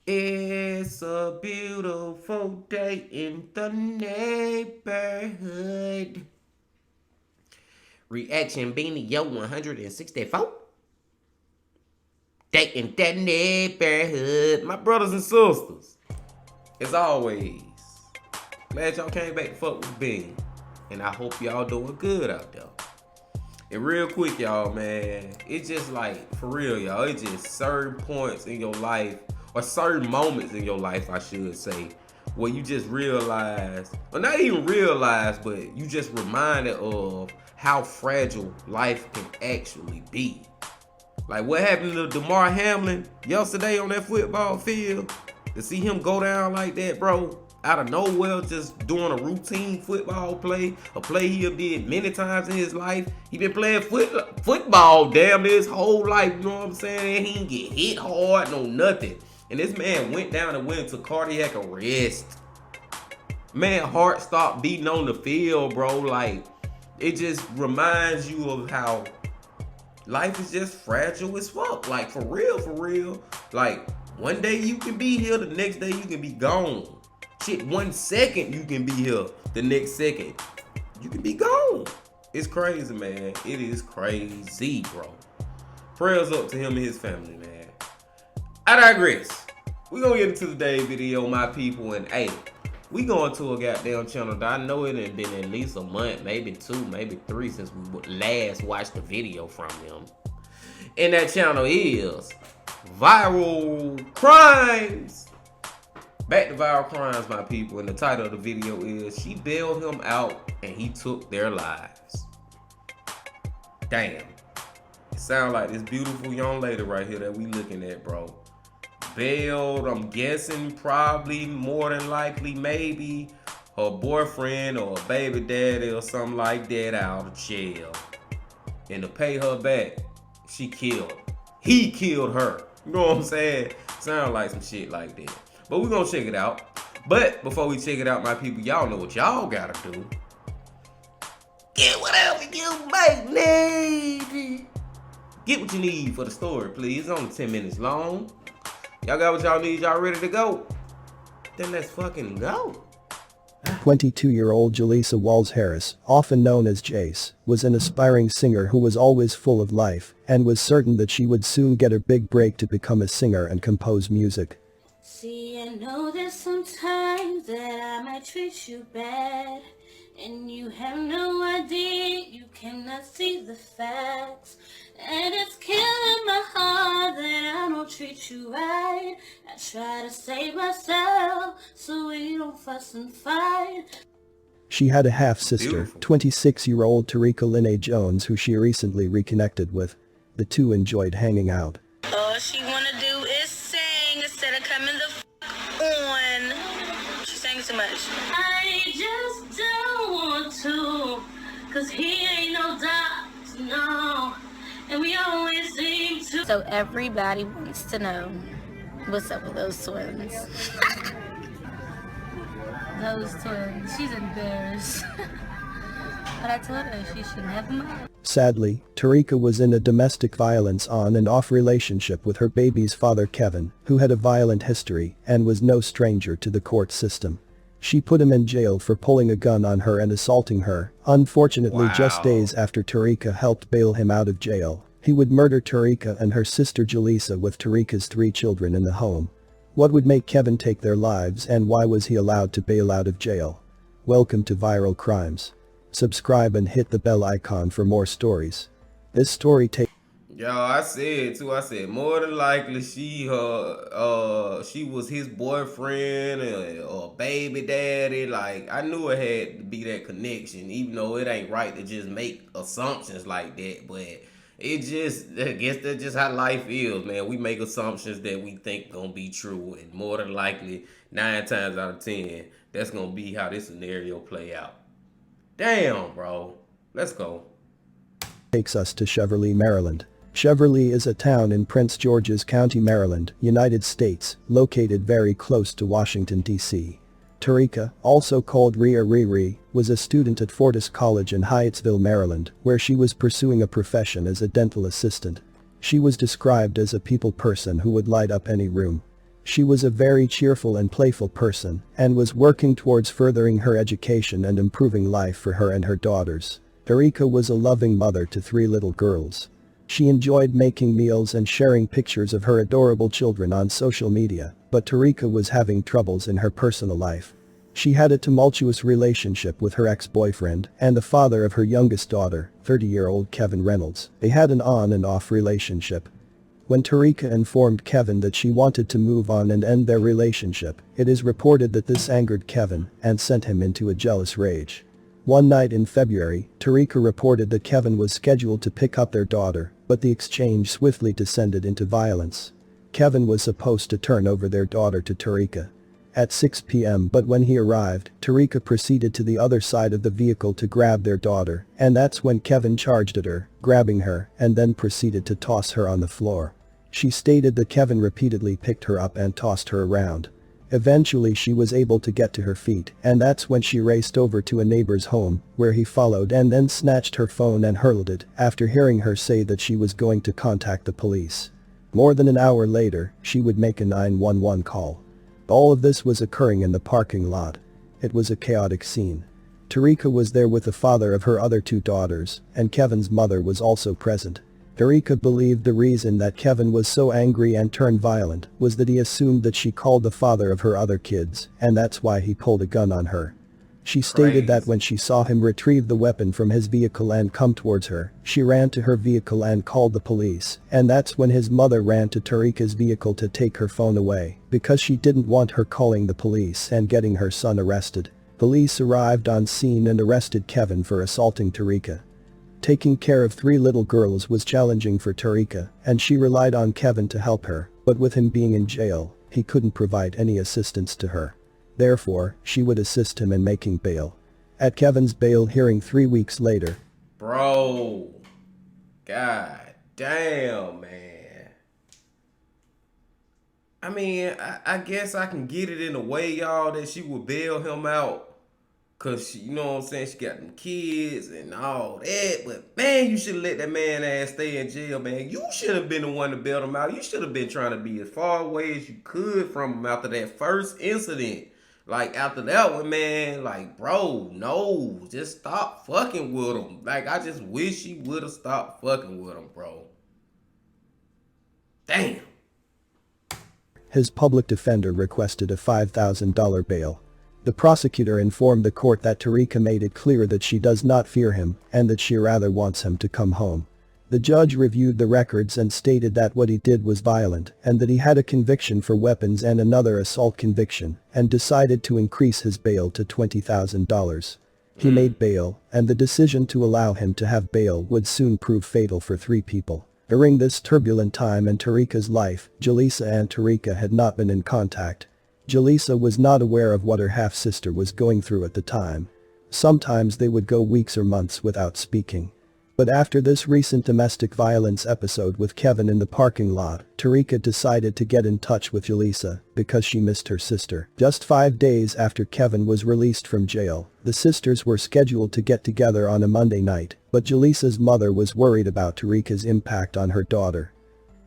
It's a beautiful day in the neighborhood. Reaction Beanie Yo 164. Day in the neighborhood. My brothers and sisters, as always, glad y'all came back to fuck with Beanie. And I hope y'all doing good out there. And real quick, y'all, man, it's just like, for real, y'all, it's just certain points in your life, or certain moments in your life, I should say, where you just realize, or not even realize, but you just reminded of how fragile life can actually be. Like what happened to DeMar Hamlin yesterday on that football field, to see him go down like that, bro, out of nowhere, just doing a routine football play, a play he did many times in his life. He been playing football damn near his whole life, you know what I'm saying? He didn't get hit hard, no nothing. And this man went down and went into cardiac arrest. Man, heart stopped beating on the field, bro. Like, it just reminds you of how life is just fragile as fuck. Like, for real, for real. Like, one day you can be here, the next day you can be gone. Shit, 1 second you can be here, the next second you can be gone. It's crazy, man. It is crazy, bro. Prayers up to him and his family, man. I digress. We gonna get into today's video, my people, and hey, we going to a goddamn channel that I know it ain't been at least a month, maybe 2, maybe 3 since we last watched the video from them. And that channel is Viral Crimes. Back to Viral Crimes, my people, and the title of the video is She Bailed Him Out and He Took Their Lives. Damn. It sounds like this beautiful young lady right here that we looking at, bro. Bailed, I'm guessing, probably, more than likely, maybe her boyfriend or a baby daddy or something like that out of jail. And to pay her back, she killed. He killed her. You know what I'm saying? Sound like some shit like that. But we're gonna check it out. But before we check it out, my people, y'all know what y'all gotta do. Get whatever you might need. Get what you need for the story, please. It's only 10 minutes long. Y'all got what y'all need, y'all ready to go? Then let's fucking go. 22-year-old Jaleesa Walls Harris, often known as Jace, was an aspiring singer who was always full of life and was certain that she would soon get her big break to become a singer and compose music. See, I know that sometimes that I might treat you bad, and you have no idea, you cannot see the facts. And it's killing my heart that I don't treat you right. I try to save myself so we don't fuss and fight. She had a half-sister, 26-year-old Tarika Lene Jones, who she recently reconnected with. The two enjoyed hanging out. All she wanna do is sing instead of coming the on. She sings too much. I just don't want to, cause he ain't no doctor, no. And we always seem to. So everybody wants to know what's up with those twins. Those twins. She's embarrassed. But I told her she shouldn't have them up. Sadly, Tarika was in a domestic violence on and off relationship with her baby's father Kevin, who had a violent history and was no stranger to the court system. She put him in jail for pulling a gun on her and assaulting her. Unfortunately, just days after Tarika helped bail him out of jail, he would murder Tarika and her sister Jaleesa with Tarika's 3 children in the home. What would make Kevin take their lives, and why was he allowed to bail out of jail? Welcome to Viral Crimes. Subscribe and hit the bell icon for more stories. This story takes. Yo, I said too. I said more than likely she was his boyfriend or baby daddy. Like, I knew it had to be that connection, even though it ain't right to just make assumptions like that. But I guess that's just how life is, man. We make assumptions that we think gonna be true, and more than likely, 9 times out of 10, that's gonna be how this scenario play out. Damn, bro. Let's go. Takes us to Cheverly, Maryland. Cheverly is a town in Prince George's County, Maryland, United States, located very close to Washington, D.C. Tarika, also called Rhea Riri, was a student at Fortis College in Hyattsville, Maryland, where she was pursuing a profession as a dental assistant. She was described as a people person who would light up any room. She was a very cheerful and playful person and was working towards furthering her education and improving life for her and her daughters. Tarika was a loving mother to 3 little girls. She enjoyed making meals and sharing pictures of her adorable children on social media, but Tarika was having troubles in her personal life. She had a tumultuous relationship with her ex-boyfriend and the father of her youngest daughter, 30-year-old Kevin Reynolds. They had an on and off relationship. When Tarika informed Kevin that she wanted to move on and end their relationship, it is reported that this angered Kevin and sent him into a jealous rage. One night in February, Tarika reported that Kevin was scheduled to pick up their daughter, but the exchange swiftly descended into violence. Kevin was supposed to turn over their daughter to Tarika at 6 p.m. but when he arrived, Tarika proceeded to the other side of the vehicle to grab their daughter, and that's when Kevin charged at her, grabbing her, and then proceeded to toss her on the floor. She stated that Kevin repeatedly picked her up and tossed her around. Eventually she was able to get to her feet, and that's when she raced over to a neighbor's home, where he followed and then snatched her phone and hurled it after hearing her say that she was going to contact the police. More than an hour later, she would make a 911 call. All of this was occurring in the parking lot. It was a chaotic scene. Tarika was there with the father of her other 2 daughters, and Kevin's mother was also present. Tarika believed the reason that Kevin was so angry and turned violent was that he assumed that she called the father of her other kids, and that's why he pulled a gun on her. She stated that when she saw him retrieve the weapon from his vehicle and come towards her, she ran to her vehicle and called the police, and that's when his mother ran to Tarika's vehicle to take her phone away, because she didn't want her calling the police and getting her son arrested. Police arrived on scene and arrested Kevin for assaulting Tarika. Taking care of 3 little girls was challenging for Tarika, and she relied on Kevin to help her, but with him being in jail, he couldn't provide any assistance to her. Therefore, she would assist him in making bail. At Kevin's bail hearing 3 weeks later, Bro. God damn, man. I mean, I guess I can get it in a way, y'all, that she would bail him out. Cause she, you know what I'm saying, she got them kids and all that. But man, you should have let that man ass stay in jail, man. You should have been the one to bail him out. You should have been trying to be as far away as you could from him after that first incident. Like after that one, man, like bro, no, just stop fucking with him. Like I just wish he would have stopped fucking with him, bro. Damn. his public defender requested a $5,000 bail. The prosecutor informed the court that Tarika made it clear that she does not fear him and that she rather wants him to come home. The judge reviewed the records and stated that what he did was violent and that he had a conviction for weapons and another assault conviction and decided to increase his bail to $20,000. He made bail, and the decision to allow him to have bail would soon prove fatal for 3 people. During this turbulent time in Tarika's life, Jaleesa and Tarika had not been in contact. Jaleesa was not aware of what her half-sister was going through at the time. Sometimes they would go weeks or months without speaking. But after this recent domestic violence episode with Kevin in the parking lot, Tarika decided to get in touch with Jaleesa because she missed her sister. Just 5 days after Kevin was released from jail, the sisters were scheduled to get together on a Monday night, but Jaleesa's mother was worried about Tarika's impact on her daughter.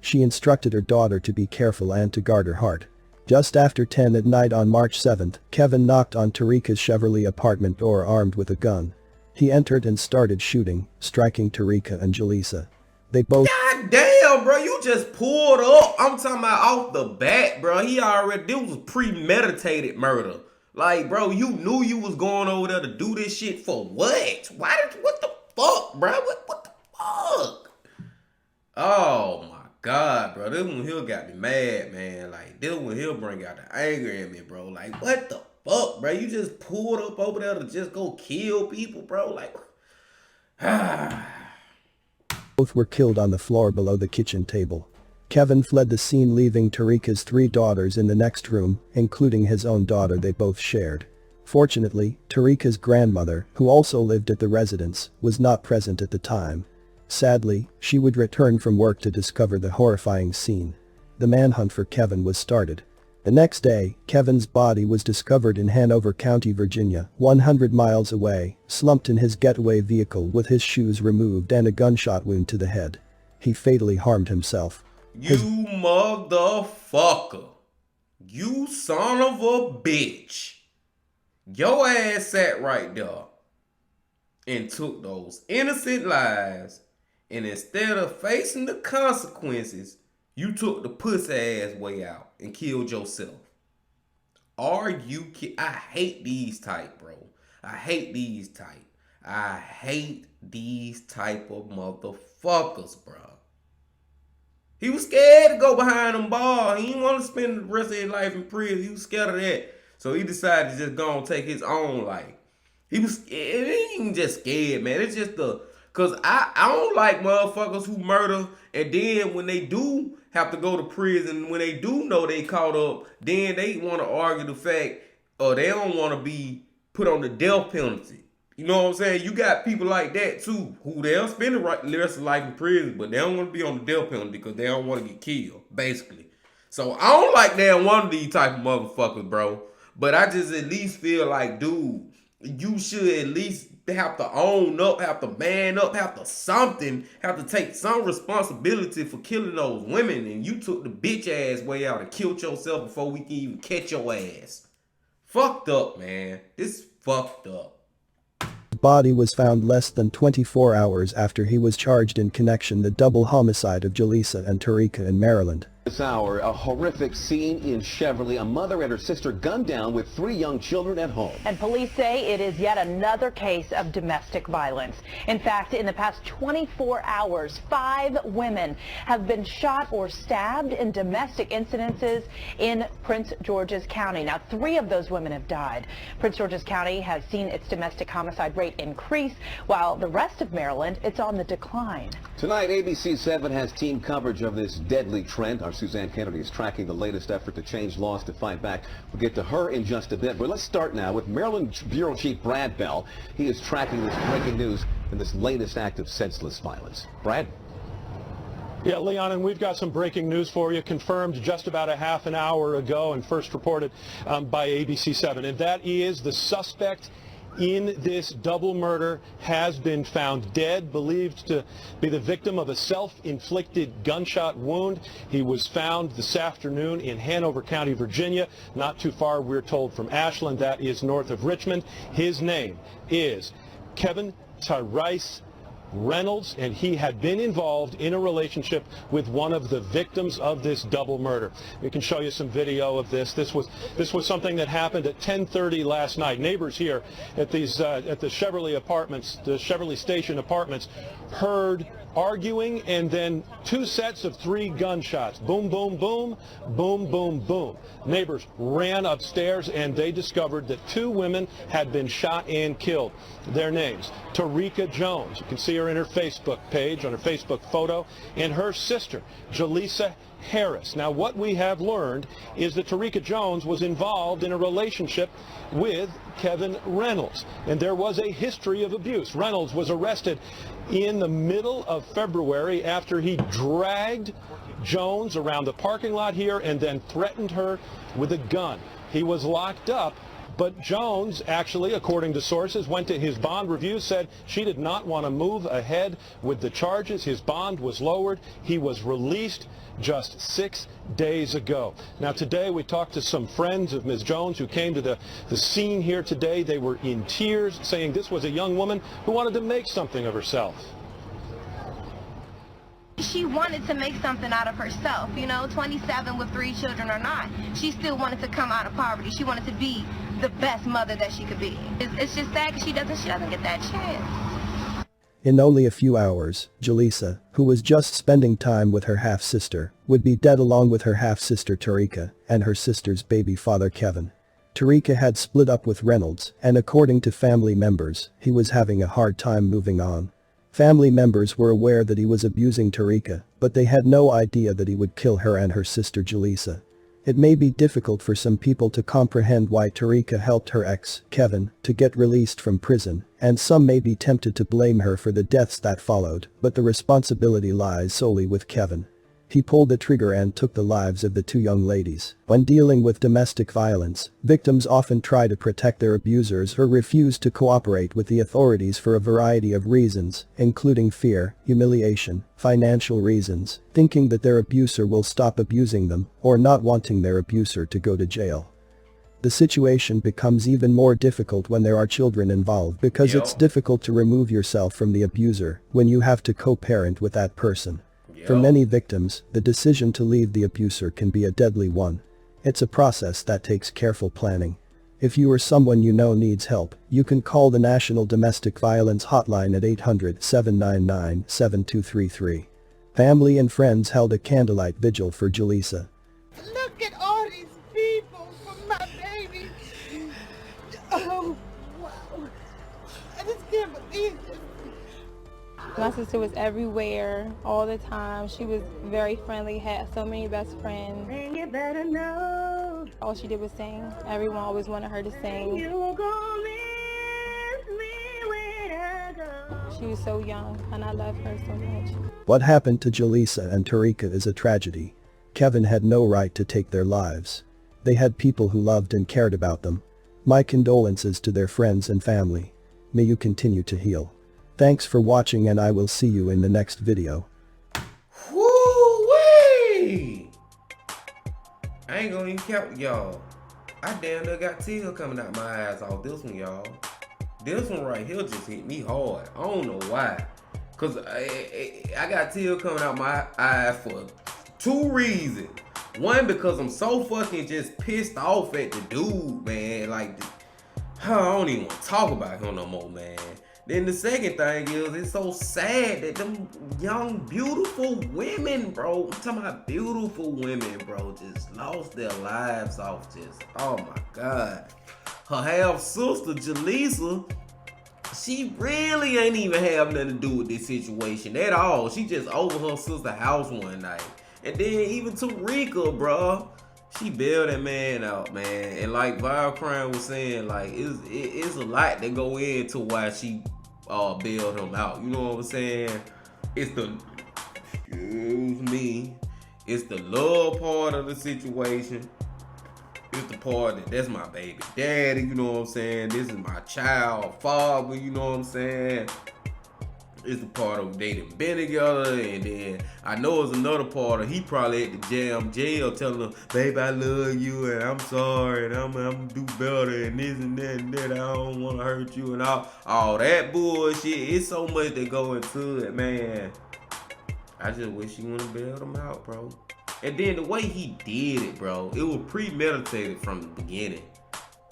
She instructed her daughter to be careful and to guard her heart. Just after 10 at night on March 7th, Kevin knocked on Tarika's Cheverly apartment door armed with a gun. He entered and started shooting, striking Tarika and Jaleesa. They both— God damn, bro, you just pulled up. I'm talking about off the bat, bro. This was premeditated murder. Like, bro, you knew you was going over there to do this shit for what? What the fuck, bro? What the fuck? Oh my God, bro. This one here got me mad, man. Like, this one here bring out the anger in me, bro. Like, what the fuck, bro? You just pulled up over there to just go kill people, bro. Like, Both were killed on the floor below the kitchen table. Kevin fled the scene, leaving Tarika's 3 daughters in the next room, including his own daughter they both shared. Fortunately, Tarika's grandmother, who also lived at the residence, was not present at the time. Sadly, she would return from work to discover the horrifying scene. The manhunt for Kevin was started. The next day, Kevin's body was discovered in Hanover County, Virginia, 100 miles away, slumped in his getaway vehicle with his shoes removed and a gunshot wound to the head. He fatally harmed himself. You motherfucker. You son of a bitch. Your ass sat right there and took those innocent lives, and instead of facing the consequences, you took the pussy ass way out and killed yourself. Are you kidding? I hate these type, bro. I hate these type. I hate these type of motherfuckers, bro. He was scared to go behind them bars. He didn't want to spend the rest of his life in prison. He was scared of that. So he decided to just go and take his own life. He was scared. It ain't even just scared, man. It's just cause I don't like motherfuckers who murder, and then when they do have to go to prison, when they do know they caught up, then they want to argue the fact, or they don't want to be put on the death penalty. You know what I'm saying? You got people like that too, who they'll spend the rest of life in prison, but they don't want to be on the death penalty because they don't want to get killed, basically. So I don't like that one of these type of motherfuckers, bro. But I just at least feel like, dude, you should at least have to own up, have to man up, have to take some responsibility for killing those women. And you took the bitch ass way out and killed yourself before we can even catch your ass. Fucked up, man. This fucked up. His body was found less than 24 hours after he was charged in connection the double homicide of Jaleesa and Tarika in Maryland. This hour, a horrific scene in Cheverly. A mother and her sister gunned down with 3 young children at home. And police say it is yet another case of domestic violence. In fact, in the past 24 hours, 5 women have been shot or stabbed in domestic incidences in Prince George's County. Now, 3 of those women have died. Prince George's County has seen its domestic homicide rate increase, while the rest of Maryland, it's on the decline. Tonight, ABC 7 has team coverage of this deadly trend. Our Suzanne Kennedy is tracking the latest effort to change laws to fight back. We'll get to her in just a bit, but let's start now with Maryland Bureau Chief Brad Bell. He is tracking this breaking news and this latest act of senseless violence. Brad? Yeah, Leon, and we've got some breaking news for you, confirmed just about a half an hour ago and first reported by ABC 7, and that is the suspect in this double murder has been found dead, believed to be the victim of a self-inflicted gunshot wound. He was found this afternoon in Hanover County, Virginia, not too far, we're told, from Ashland. That is north of Richmond. His name is Kevin Tyrese Reynolds, and he had been involved in a relationship with one of the victims of this double murder. We can show you some video of this. This was something that happened at 10:30 last night. Neighbors here at these at the Cheverly apartments, the Cheverly Station apartments, heard arguing and then 2 sets of 3 gunshots. Boom, boom, boom, boom, boom, boom. Neighbors ran upstairs and they discovered that 2 women had been shot and killed. Their names, Tarika Jones, you can see her in her Facebook page, on her Facebook photo, and her sister, Jaleesa Harris. Now, what we have learned is that Tarika Jones was involved in a relationship with Kevin Reynolds, and there was a history of abuse. Reynolds was arrested in the middle of February after he dragged Jones around the parking lot here and then threatened her with a gun. He was locked up, but Jones actually, according to sources, went to his bond review, said she did not want to move ahead with the charges. His bond was lowered. He was released just 6 days ago. Now, today we talked to some friends of Ms. Jones who came to the scene here today. They were in tears, saying this was a young woman who wanted to make something of herself. She wanted to make something out of herself, you know, 27 with 3 children or not. She still wanted to come out of poverty. She wanted to be the best mother that she could be. It's just sad because she doesn't get that chance. In only a few hours, Jaleesa, who was just spending time with her half-sister, would be dead along with her half-sister Tarika and her sister's baby father Kevin. Tarika had split up with Reynolds, and according to family members, he was having a hard time moving on. Family members were aware that he was abusing Tarika, but they had no idea that he would kill her and her sister Jaleesa. It may be difficult for some people to comprehend why Tarika helped her ex, Kevin, to get released from prison, and some may be tempted to blame her for the deaths that followed, but the responsibility lies solely with Kevin. He pulled the trigger and took the lives of the two young ladies. When dealing with domestic violence, victims often try to protect their abusers or refuse to cooperate with the authorities for a variety of reasons, including fear, humiliation, financial reasons, thinking that their abuser will stop abusing them, or not wanting their abuser to go to jail. The situation becomes even more difficult when there are children involved because it's difficult to remove yourself from the abuser when you have to co-parent with that person. For many victims, the decision to leave the abuser can be a deadly one. It's a process that takes careful planning. If you or someone you know needs help, you can call the National Domestic Violence Hotline at 800-799-7233. Family and friends held a candlelight vigil for Jaleesa. Look at all these people for my baby. Oh, wow. I just can't believe it. My sister was everywhere all the time. She was very friendly, had so many best friends. And you better know All she did was sing. Everyone always wanted her to sing. you gon' miss me when I go. She was so young, and I love her so much. What happened to Jaleesa and Tarika is a tragedy. Kevin had no right to take their lives. They had people who loved and cared about them. My condolences to their friends and family. May you continue to heal. Thanks for watching and I will see you in the next video. Woo-wee! I ain't gonna even count y'all. I damn near got tears coming out my eyes off this one, y'all. This one right here just hit me hard. I don't know why. Cause I got tears coming out my eyes for two reasons. One, because I'm so fucking just pissed off at the dude, man. Like, I don't even want to talk about him no more, man. Then the second thing is, it's so sad that them young, beautiful women, bro, I'm talking about beautiful women, bro, just lost their lives off just, oh my God. Her half-sister, Jaleesa, she really ain't even have nothing to do with this situation at all. She just over her sister's house one night. And then even Tarika, bro, she bailed that man out, man. And like Vile Crime was saying, like, it's a lot that go into why she bailed him out. You know what I'm saying? It's the, excuse me, it's the love part of the situation. It's the part that's my baby daddy, you know what I'm saying? This is my child father, you know what I'm saying? It's the part of they done been together, and then I know it's another part of he probably at the jail telling her, babe, I love you, and I'm sorry, and I'm gonna do better, and this and that and that, I don't wanna hurt you, and all that bullshit. It's so much that go into it, man. I just wish he would've bailed him out, bro. And then the way he did it, bro, it was premeditated from the beginning.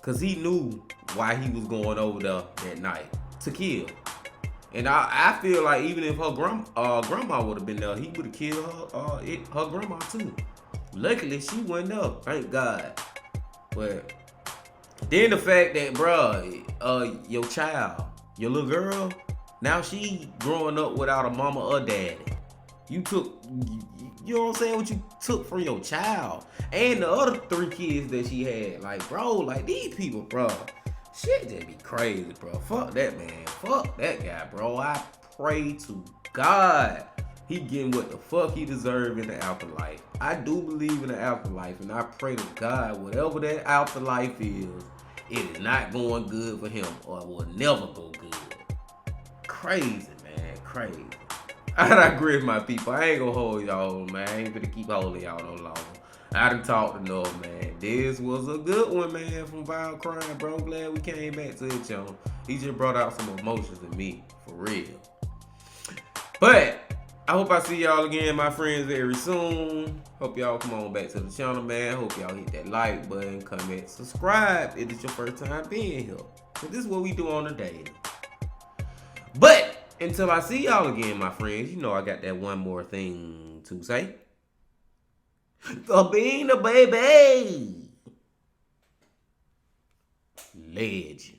Cause he knew why he was going over there that night, to kill. And I feel like even if her grandma would have been there, he would have killed her grandma too. Luckily, she wasn't there, thank God. But then the fact that, bruh, your child, your little girl, now she growing up without a mama or daddy. You took, you know what I'm saying, what you took from your child. And the other 3 kids that she had. Like, bro, like these people, bruh. Shit just be crazy, bro. Fuck that man. Fuck that guy, bro. I pray to God he getting what the fuck he deserve in the afterlife. I do believe in the afterlife, and I pray to God whatever that afterlife is, it is not going good for him, or it will never go good. Crazy, man. Crazy. I agree with my people. I ain't gonna hold y'all, man. I ain't gonna keep holding y'all no longer. I done talked enough, man. This was a good one, man, from Vile Crime, bro. Glad we came back to it, y'all. He just brought out some emotions in me, for real. But I hope I see y'all again, my friends, very soon. Hope y'all come on back to the channel, man. Hope y'all hit that like button, comment, subscribe if it's your first time being here. So this is what we do on the daily. But until I see y'all again, my friends, you know I got that one more thing to say. Sabina, baby. Legend.